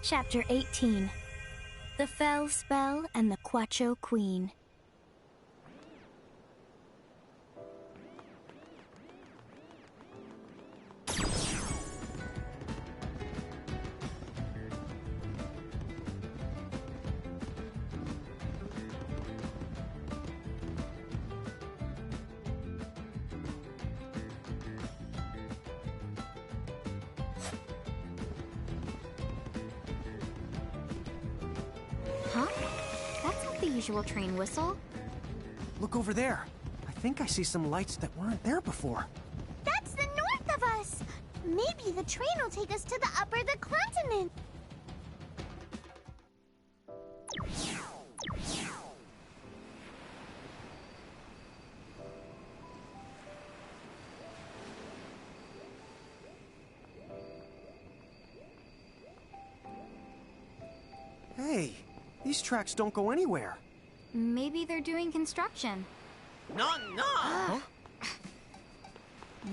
Chapter 18. The Fell Spell and the Quacho Queen. Huh? That's not the usual train whistle. Look over there. I think I see some lights that weren't there before. That's the north of us! Maybe the train will take us to the upper the continent. Hey, these tracks don't go anywhere. Maybe they're doing construction. No, no!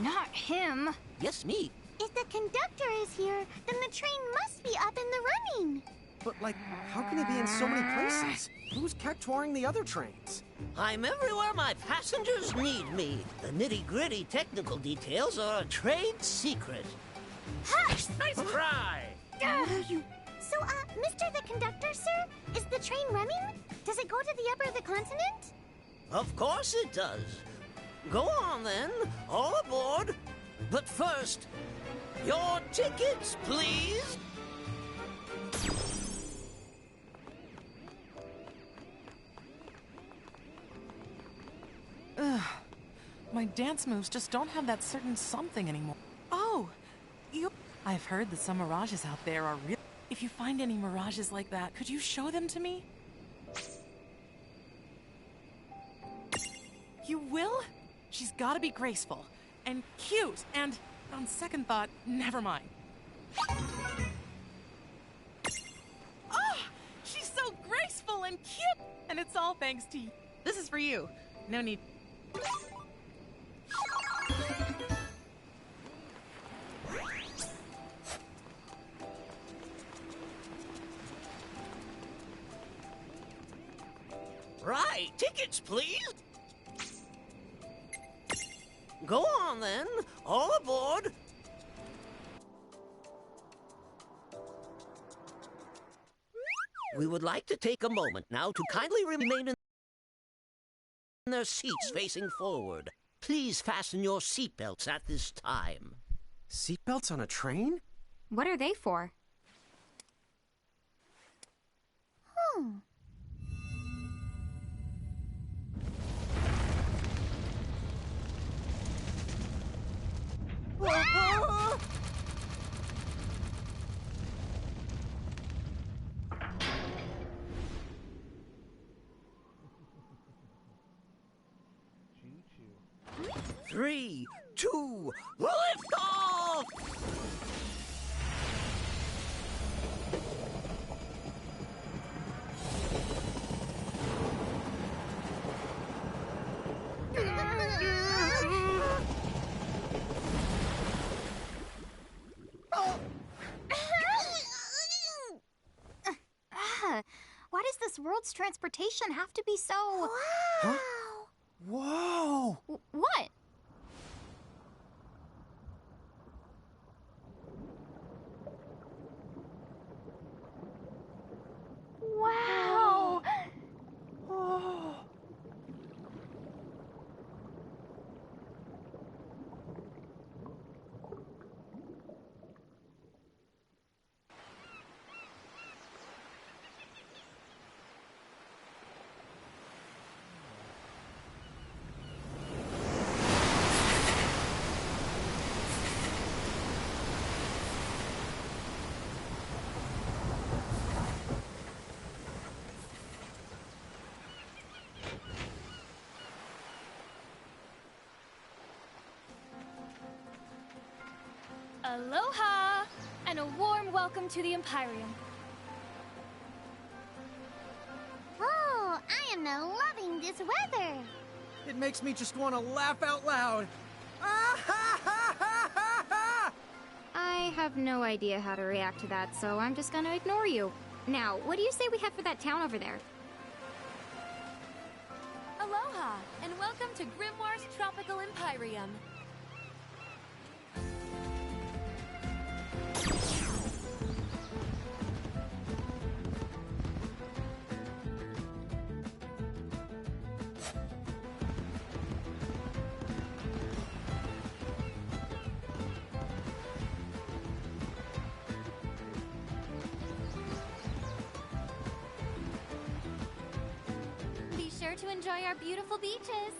Not him. Yes, me. If the conductor is here, then the train must be up in the running. But, like, how can he be in so many places? Who's touring the other trains? I'm everywhere my passengers need me. The nitty-gritty technical details are a trade secret. Hush! Nice try! So, Mr. the Conductor, sir, is the train running? Does it go to the upper of the continent? Of course it does. Go on, then. All aboard. But first, your tickets, please. My dance moves just don't have that certain something anymore. Oh, I've heard that some mirages out there are real. If you find any mirages like that, could you show them to me? You will? She's gotta be graceful and cute and, on second thought, never mind. Oh, she's so graceful and cute! And it's all thanks to you. This is for you. No need. Right, tickets, please. Go on, then. All aboard. We would like to take a moment now to kindly remain in their seats facing forward. Please fasten your seatbelts at this time. Seatbelts on a train? What are they for? Three, two, lift off! Why does this world's transportation have to be so... Wow! Whoa! What? Wow! Oh. Aloha! And a warm welcome to the Empyrean. Oh, I am now loving this weather. It makes me just want to laugh out loud. Ah, ha, ha, ha, ha, ha! I I have no idea how to react to that, so I'm just gonna ignore you. Now, what do you say we head for that town over there? Aloha, and welcome to Grimoire's Tropical Empyreum. Be sure to enjoy our beautiful beaches.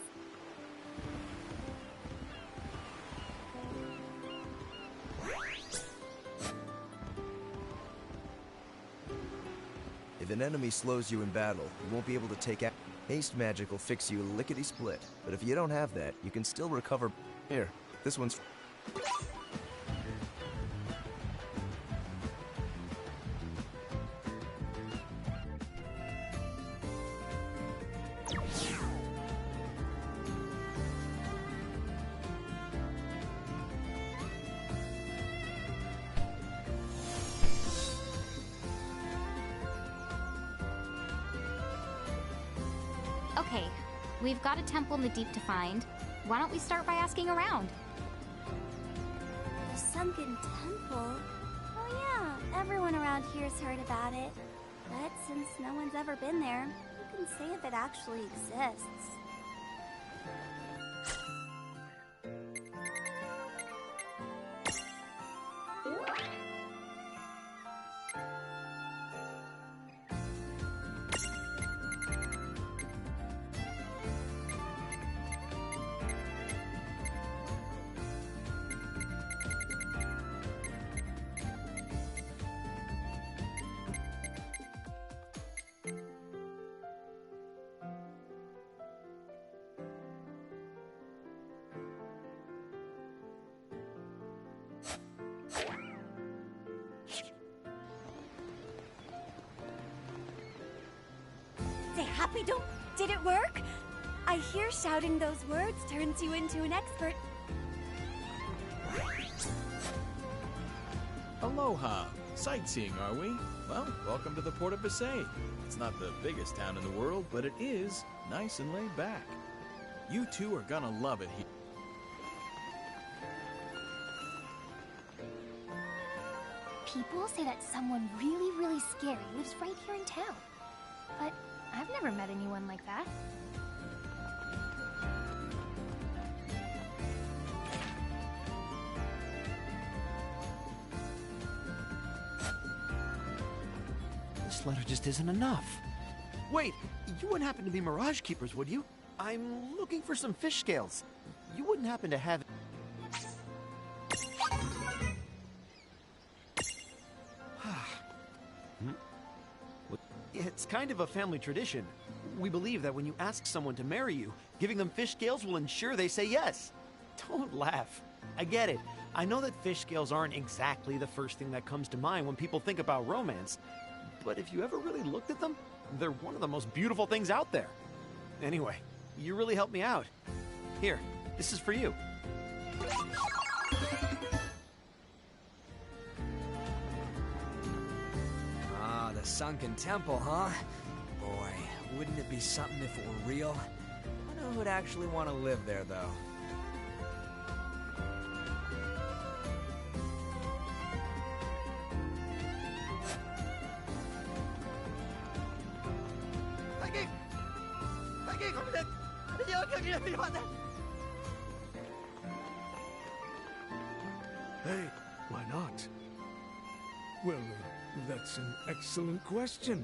If an enemy slows you in battle, you won't be able to take out. Haste magic will fix you lickety-split, but if you don't have that, you can still recover. Here, this one's. Okay, we've got a temple in the deep to find. Why don't we start by asking around? The Sunken Temple? Oh yeah, everyone around here's heard about it. But since no one's ever been there, who can say if it actually exists? Say, Happy Don't... Did it work? I hear shouting those words turns you into an expert. Aloha! Sightseeing, are we? Well, welcome to the Port of Visay. It's not the biggest town in the world, but it is nice and laid back. You two are gonna love it here. People say that someone really, really scary lives right here in town. But I've never met anyone like that. This letter just isn't enough. Wait, you wouldn't happen to be Mirage Keepers, would you? I'm looking for some fish scales. You wouldn't happen to have... It's kind of a family tradition. We believe that when you ask someone to marry you, giving them fish scales will ensure they say yes. Don't laugh. I get it. I know that fish scales aren't exactly the first thing that comes to mind when people think about romance. But if you ever really looked at them, they're one of the most beautiful things out there. Anyway, you really helped me out. Here, this is for you. Ah, the Sunken Temple, huh? Boy, wouldn't it be something if it were real? I wonder who'd actually want to live there, though. Hey, why not? Well, that's an excellent question.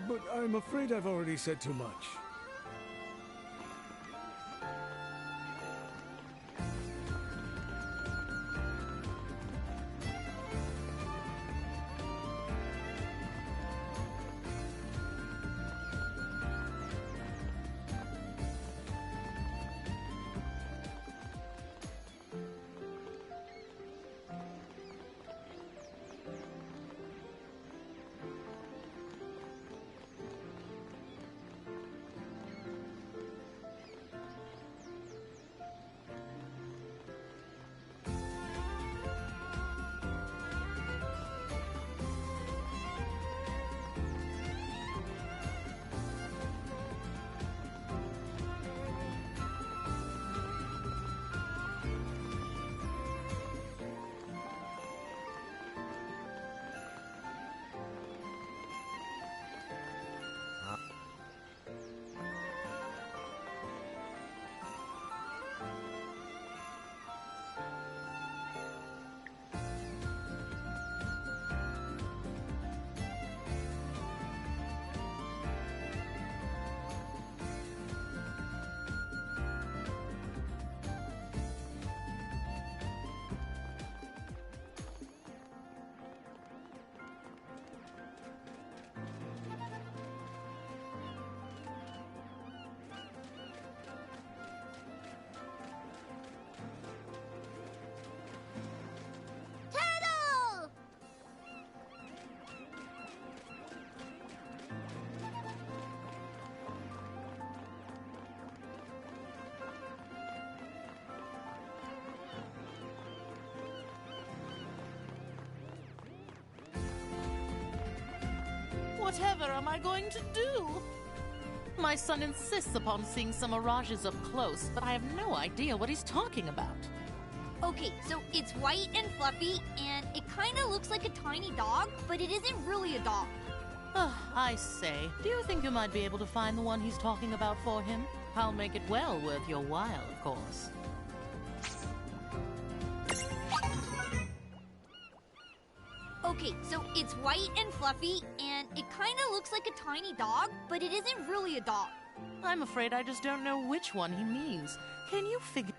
But I'm afraid I've already said too much. Whatever am I going to do? My son insists upon seeing some mirages up close, but I have no idea what he's talking about. Okay, so it's white and fluffy, and it kind of looks like a tiny dog, but it isn't really a dog. I say, do you think you might be able to find the one he's talking about for him? I'll make it well worth your while, of course. Okay, so it's white and fluffy, and it kind of looks like a tiny dog, but it isn't really a dog. I'm afraid I just don't know which one he means. Can you figure...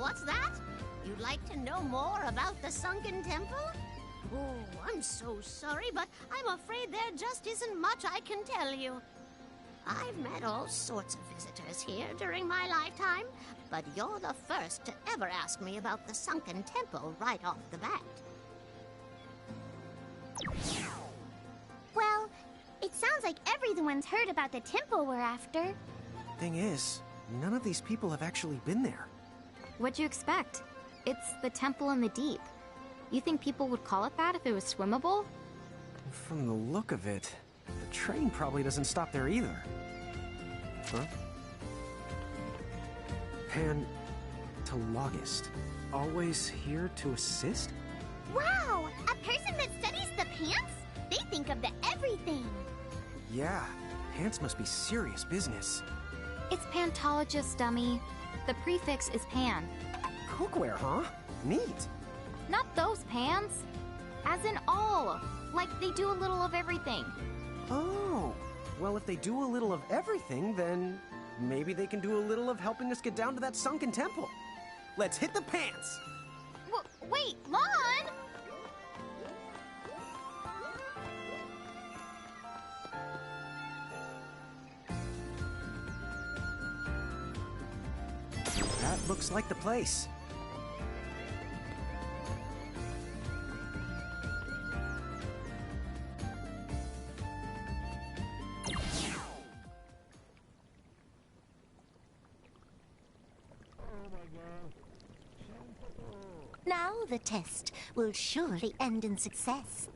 What's that? You'd like to know more about the Sunken Temple? Oh, I'm so sorry, but I'm afraid there just isn't much I can tell you. I've met all sorts of visitors here during my lifetime, but you're the first to ever ask me about the Sunken Temple right off the bat. Well, it sounds like everyone's heard about the temple we're after. Thing is, none of these people have actually been there. What'd you expect? It's the temple in the deep. You think people would call it that if it was swimmable? From the look of it, the train probably doesn't stop there either. Huh? Pantologist. Always here to assist? Wow! A person that studies the pants? They think of the everything. Yeah, pants must be serious business. It's pantologist, dummy. The prefix is pan. Cookware, huh? Neat. Not those pans. As in all. Like they do a little of everything. Oh. Well, if they do a little of everything, then maybe they can do a little of helping us get down to that sunken temple. Let's hit the pants! Wait, Lon! That looks like the place. Now the test will surely end in success.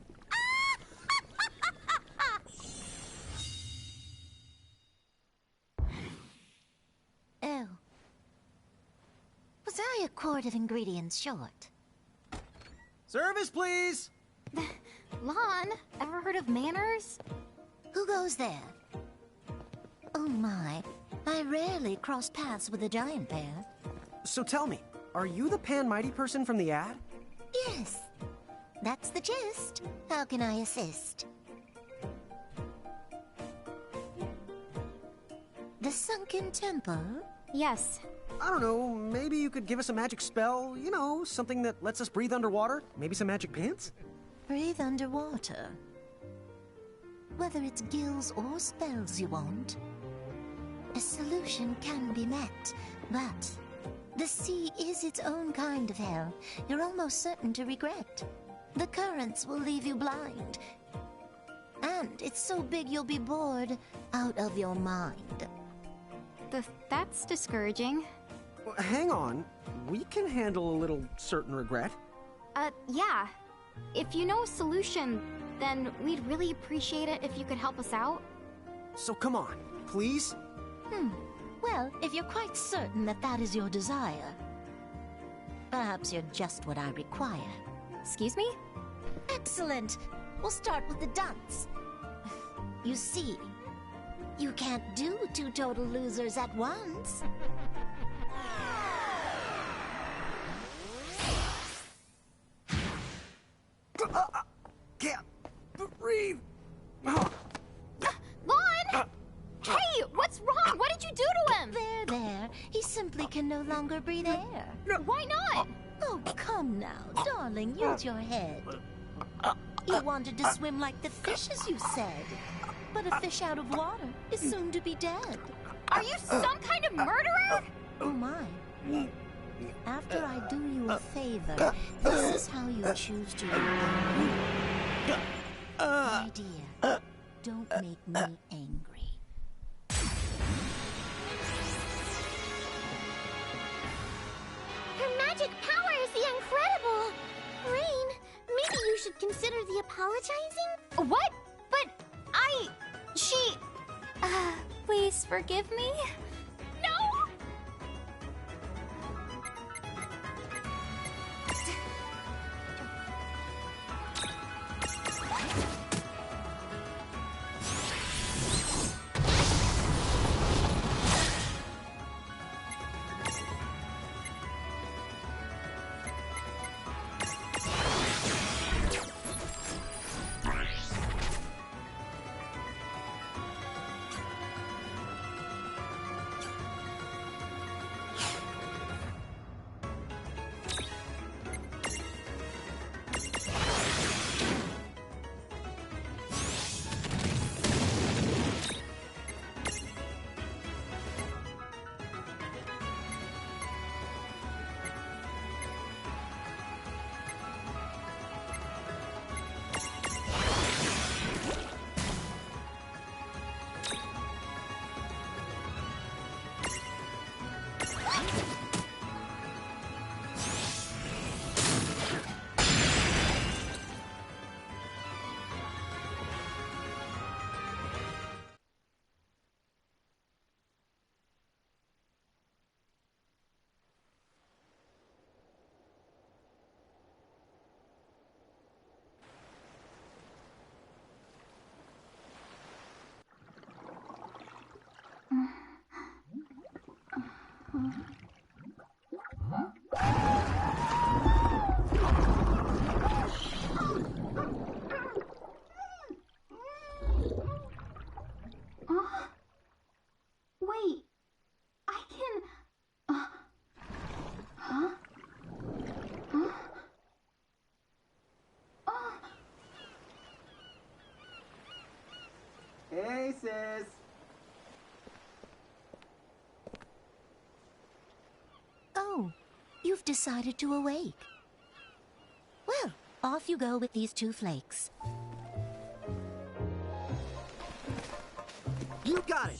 Oh. Was I a quart of ingredients short? Service, please! Lon, ever heard of manners? Who goes there? Oh my, I rarely cross paths with a giant bear. So tell me, are you the Pan Mighty person from the ad? Yes, that's the gist. How can I assist? The Sunken Temple? Yes. I don't know, maybe you could give us a magic spell, you know, something that lets us breathe underwater? Maybe some magic pants? Breathe underwater. Whether it's gills or spells you want, a solution can be met, but the sea is its own kind of hell you're almost certain to regret. The currents will leave you blind, and it's so big you'll be bored out of your mind. That's discouraging. Well, hang on, we can handle a little certain regret. Yeah. If you know a solution, then we'd really appreciate it if you could help us out. So come on, please? Well, if you're quite certain that that is your desire, perhaps you're just what I require. Excuse me? Excellent! We'll start with the dunce. You see, you can't do two total losers at once. Can't breathe. Lon! Hey, what's wrong? What did you do to him? There. He simply can no longer breathe air. Why not? Oh, come now, darling, use your head. He wanted to swim like the fishes, you said. But a fish out of water is soon to be dead. Are you some kind of murderer? Oh my. After I do you a favor, this is how you choose to repay. My dear, don't make me angry. Her magic powers, the incredible! Rain, maybe you should consider the apologizing? What? But please forgive me? No! Hey, sis. Oh, you've decided to awake. Well, off you go with these 2 flakes. You got it!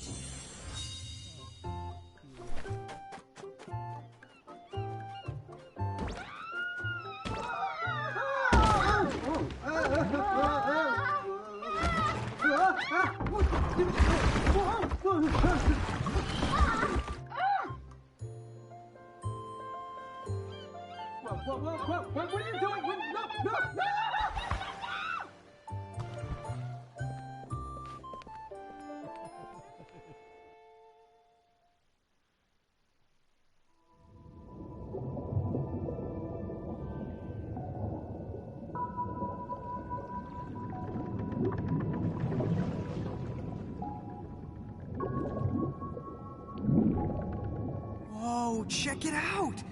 Whoa, what are you doing? No! Whoa, check it out!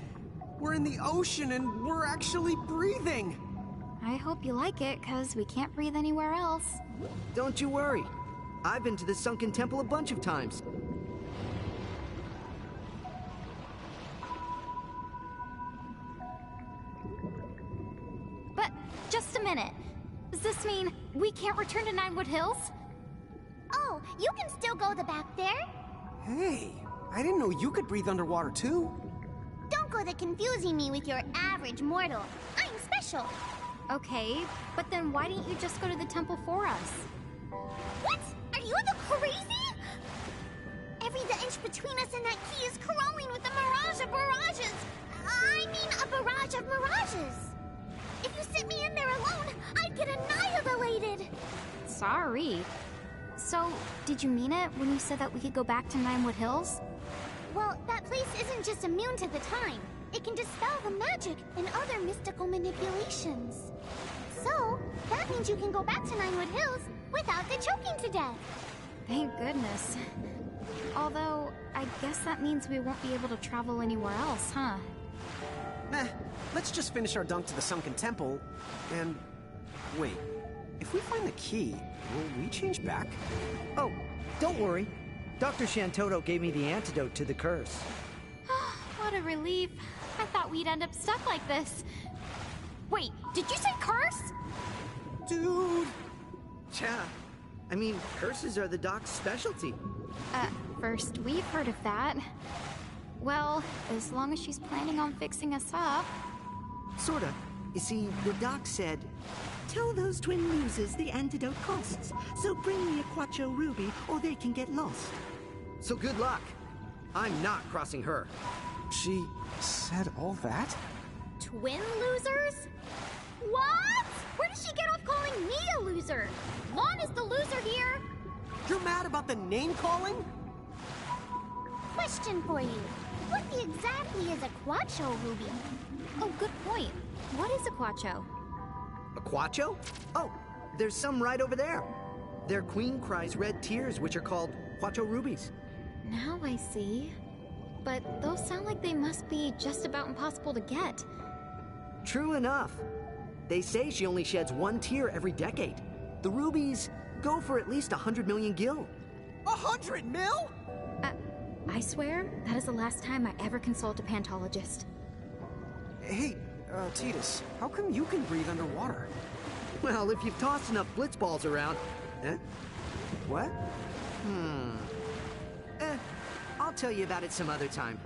We're in the ocean and we're actually breathing! I hope you like it, because we can't breathe anywhere else. Don't you worry. I've been to the Sunken Temple a bunch of times. But, just a minute. Does this mean we can't return to Ninewood Hills? Oh, you can still go the back there. Hey, I didn't know you could breathe underwater too. Don't go to confusing me with your average mortal. I'm special. Okay, but then why didn't you just go to the temple for us? What? Are you the crazy? Every inch between us and that key is crawling with a mirage of barrages. I mean, a barrage of mirages. If you sit me in there alone, I'd get annihilated. Sorry. So, did you mean it when you said that we could go back to Ninewood Hills? Well, that place isn't just immune to the time. It can dispel the magic and other mystical manipulations. So, that means you can go back to Ninewood Hills without the choking to death. Thank goodness. Although, I guess that means we won't be able to travel anywhere else, huh? Meh, let's just finish our dunk to the Sunken Temple, and... Wait, if we find the key, will we change back? Oh, don't worry. Dr. Shantoto gave me the antidote to the curse. What a relief. I thought we'd end up stuck like this. Wait, did you say curse? Dude! Yeah, I mean, curses are the doc's specialty. First we've heard of that. Well, as long as she's planning on fixing us up. Sorta. You see, the doc said, "Tell those twin losers the antidote costs, so bring me a Quacho Ruby or they can get lost." So good luck. I'm not crossing her. She said all that? Twin losers? What? Where did she get off calling me a loser? Lon is the loser here. You're mad about the name calling? Question for you. What exactly is a Quacho Ruby? Oh, good point. What is a Quacho? A Quacho? Oh, there's some right over there. They're Queen Cry's red tears, which are called Quacho Rubies. Now I see. But those sound like they must be just about impossible to get. True enough. They say she only sheds 1 tear every decade. The rubies go for at least 100 million gil. 100 mil? I swear, that is the last time I ever consult a pantologist. Hey, Tidus, how come you can breathe underwater? Well, if you've tossed enough blitz balls around... Eh? What? I'll tell you about it some other time.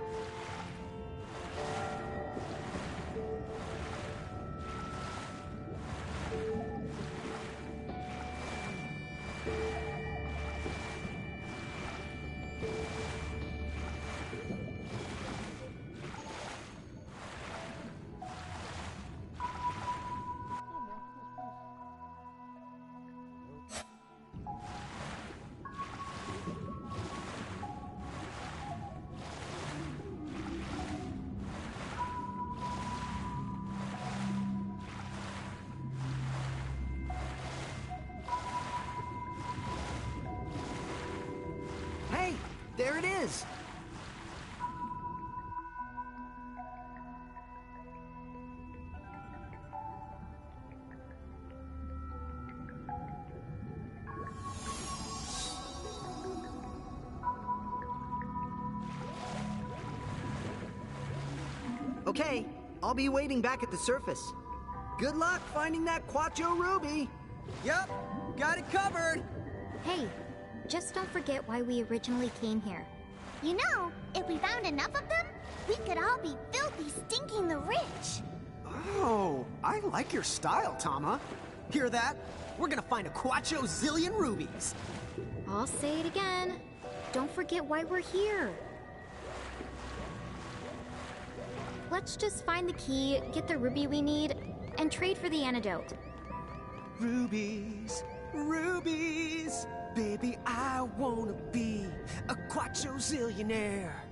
Hey, there it is! Okay, I'll be waiting back at the surface. Good luck finding that Quacho Ruby! Yep, got it covered! Hey, just don't forget why we originally came here. You know, if we found enough of them, we could all be filthy, stinking the rich. Oh, I like your style, Tama. Hear that? We're gonna find a Quacho zillion rubies. I'll say it again. Don't forget why we're here. Let's just find the key, get the ruby we need, and trade for the antidote. Rubies, rubies, baby, I wanna be a Quacho zillionaire.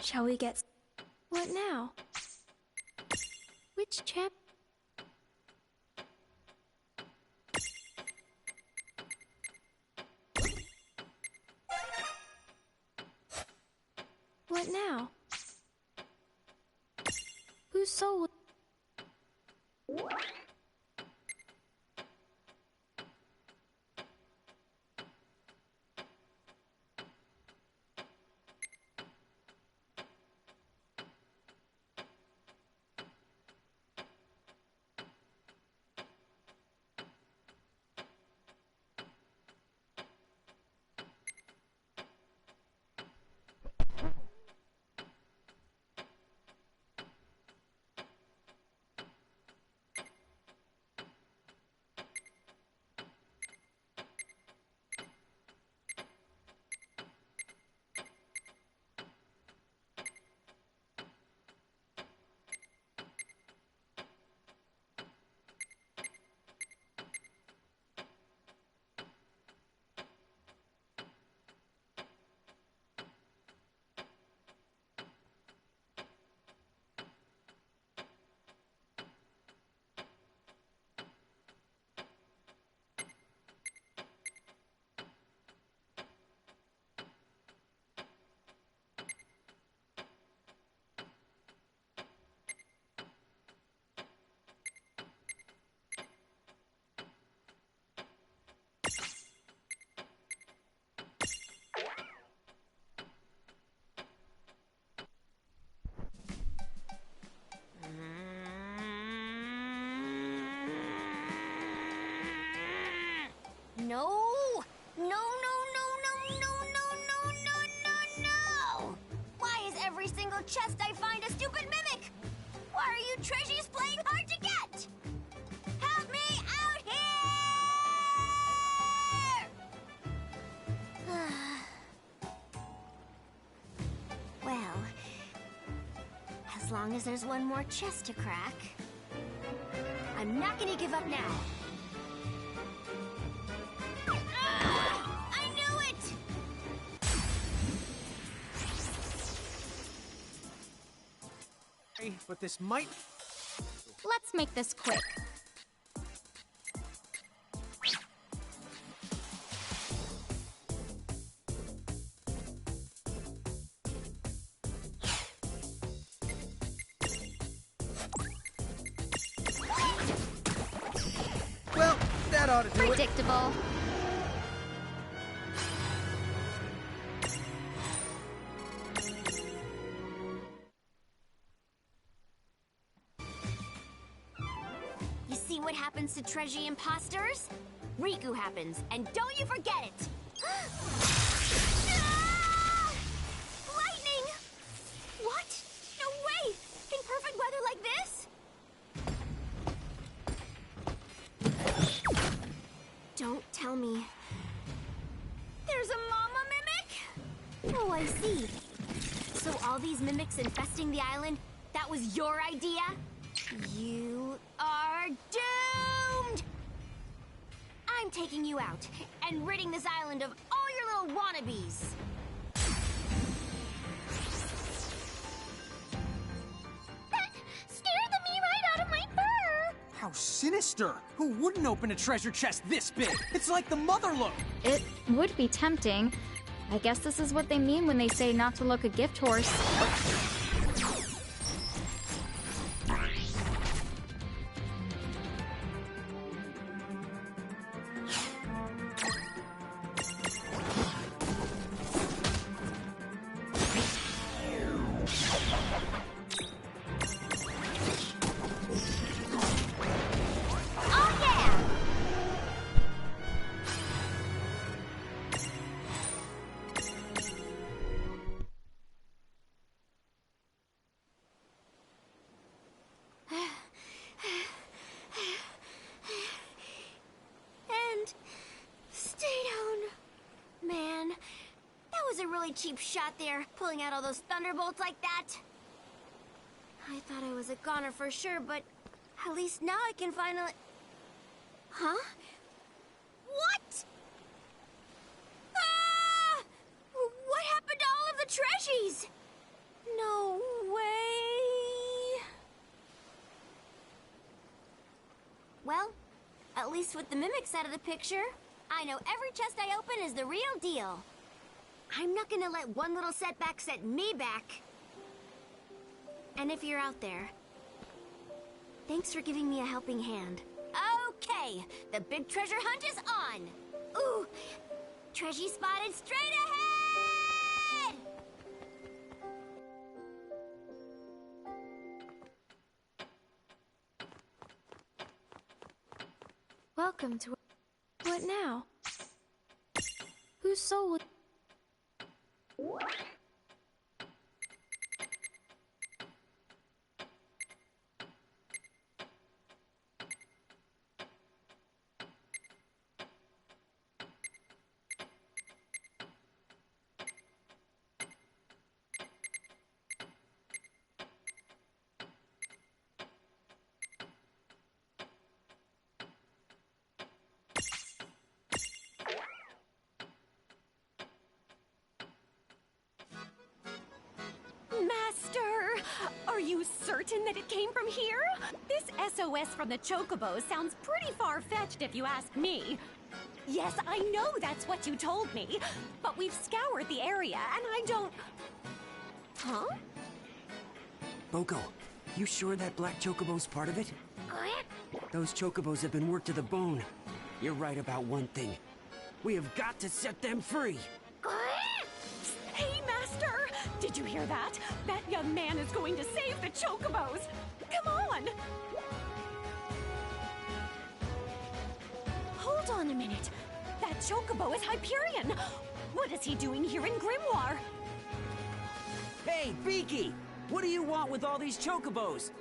Shall we get... What now? Which chap? What now? Whose soul? No! No, no, no, no, no, no, no, no, no, no! Why is every single chest I find a stupid mimic? Why are you treasures playing hard to get? Help me out here! Well, as long as there's one more chest to crack, I'm not gonna give up now. I knew it! But this might... Let's make this quick. Well, that ought to do it. Predictable. You see what happens to treasure imposters? Riku happens, and don't you forget it! Ah! Lightning! What? No way! In perfect weather like this? Don't tell me. There's a mama mimic? Oh, I see. So all these mimics infesting the island, that was your idea? You are doomed! I'm taking you out and ridding this island of all your little wannabes. That scared the me right out of my fur! How sick. sinister. Who wouldn't open a treasure chest this big? It's like the Mother Lode. It would be tempting. I guess this is what they mean when they say not to look a gift horse. Cheap shot there, pulling out all those thunderbolts like that. I thought I was a goner for sure, but at least now I can finally... Huh? What? Ah! What happened to all of the treasures? No way. Well, at least with the mimics out of the picture, I know every chest I open is the real deal. I'm not gonna let one little setback set me back. And if you're out there, thanks for giving me a helping hand. Okay, the big treasure hunt is on. Ooh, treasure spotted straight ahead! Welcome to... What now? Whose soul would... Are you certain that it came from here? This SOS from the Chocobos sounds pretty far-fetched if you ask me. Yes, I know that's what you told me, but we've scoured the area and I don't... Huh? Boko, you sure that black Chocobo's part of it? Those Chocobos have been worked to the bone. You're right about one thing. We have got to set them free. Hey, Master! Did you hear that? That young man is going to save the Chocobos! Come on! Hold on a minute. That Chocobo is Hyperion! What is he doing here in Grimoire? Hey, Beaky! What do you want with all these Chocobos?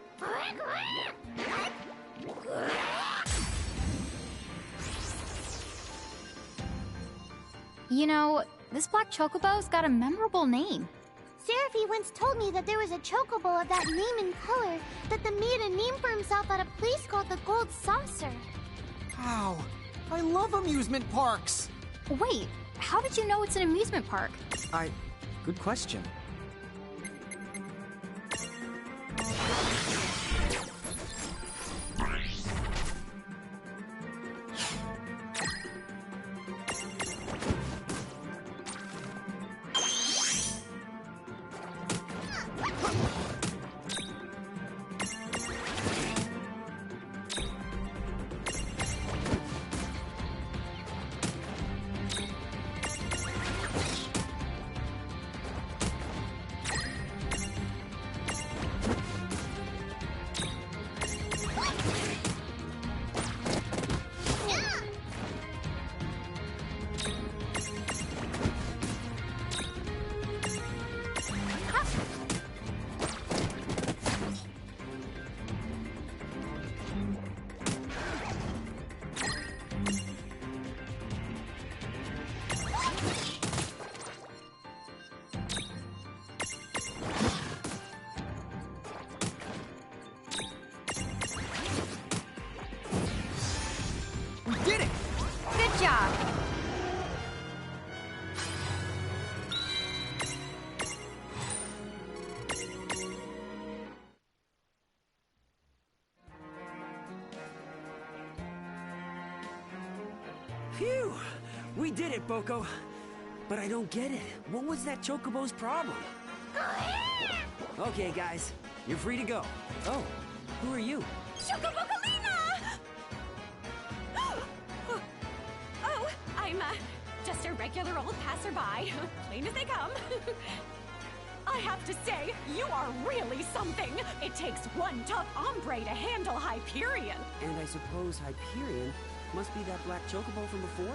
You know, this black Chocobo's got a memorable name. Seraphy once told me that there was a Chocobo of that name and color that made a name for himself at a place called the Gold Saucer. Wow, I love amusement parks! Wait, how did you know it's an amusement park? Good question. Phew! We did it, Boko. But I don't get it. What was that Chocobo's problem? Okay, guys. You're free to go. Oh, who are you? Chocobocolina! Oh, I'm, just a regular old passerby. Plain as they come. I have to say, you are really something. It takes one tough hombre to handle Hyperion. And I suppose Hyperion must be that black Chocobo from before?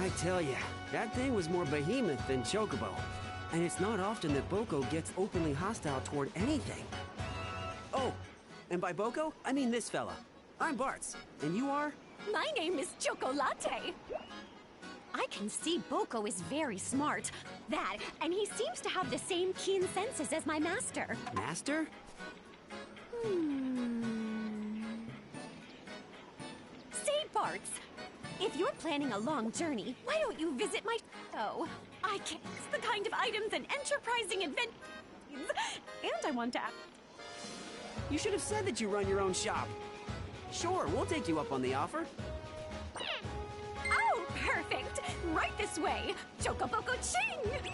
I tell ya, that thing was more behemoth than Chocobo. And it's not often that Boko gets openly hostile toward anything. Oh, and by Boko, I mean this fella. I'm Bartz, and you are? My name is Chocolate. I can see Boko is very smart. That, and he seems to have the same keen senses as my master. Master? Say, Bartz, if you're planning a long journey, why don't you visit my... Oh, I can... It's the kind of items an enterprising advent... And I want to... You should have said that you run your own shop. Sure, we'll take you up on the offer. Oh, perfect! Right this way! Chocoboko Ching!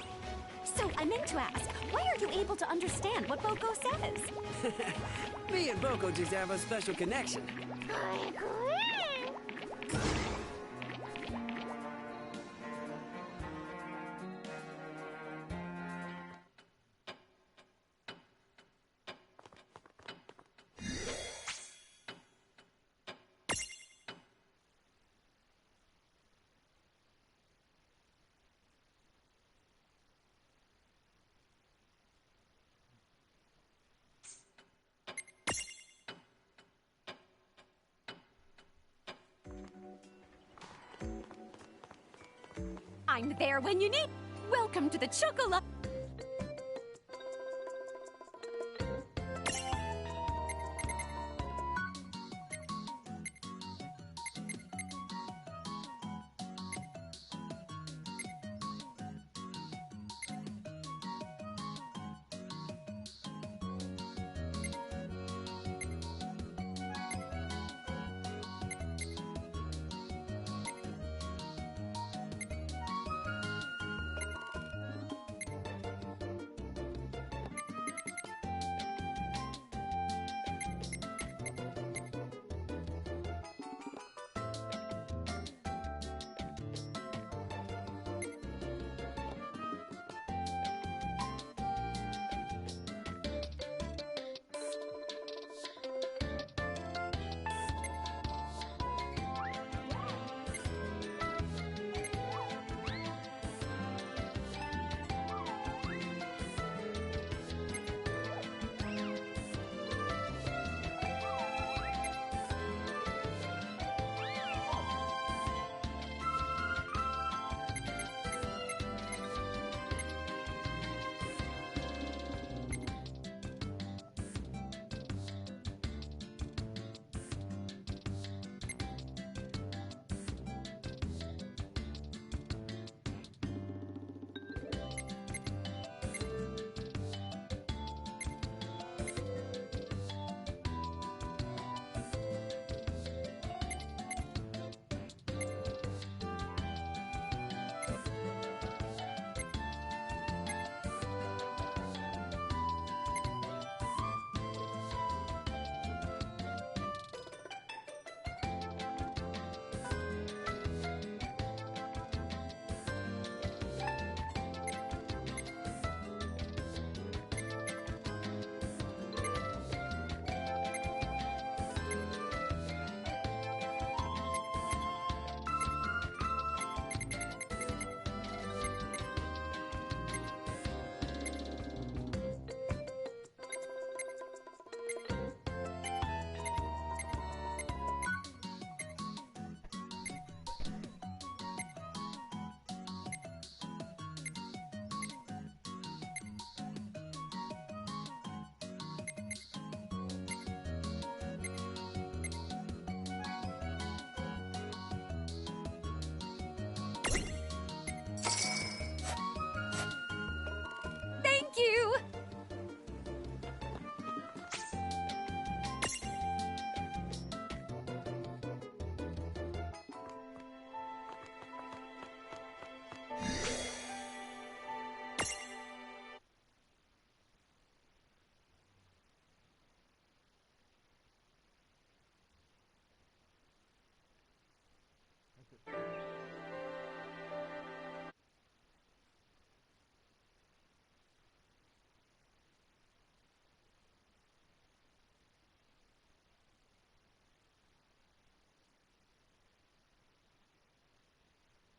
So, I meant to ask, why are you able to understand what Boko says? Me and Boko just have a special connection. I'm there when you need. Welcome to the Chocola.